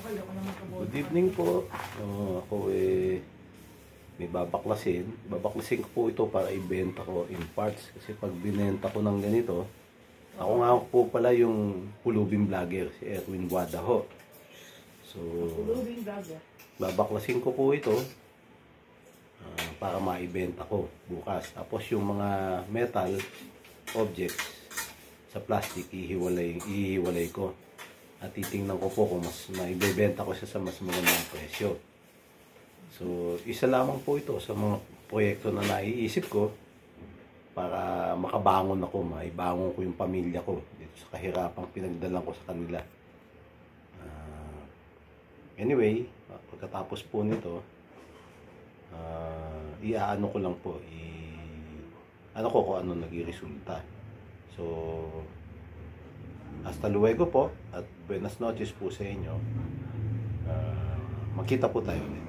Good evening po. Ako may babaklasin. Babaklasin ko po ito para ibenta ko in parts. Kasi pag binenta ko ng ganito, ako nga po pala yung pulubing vlogger, si Erwin Guadaho. So, babaklasin ko po ito para maibenta ko bukas. Tapos yung mga metal objects sa plastic, ihiwalay ko. At titingnan ko po kung mas maibebenta ko siya sa mas magandang presyo. So, isa lamang po ito sa mga proyekto na naiisip ko para makabangon ako, maibangon ko yung pamilya ko dito sa kahirapang pinagdalan ko sa kanila. Anyway, pagkatapos po nito, iaano ko lang po, ano ko kung ano naging resulta. So, hasta luego po at buenas noches po sa inyo. Magkita po tayo ulit.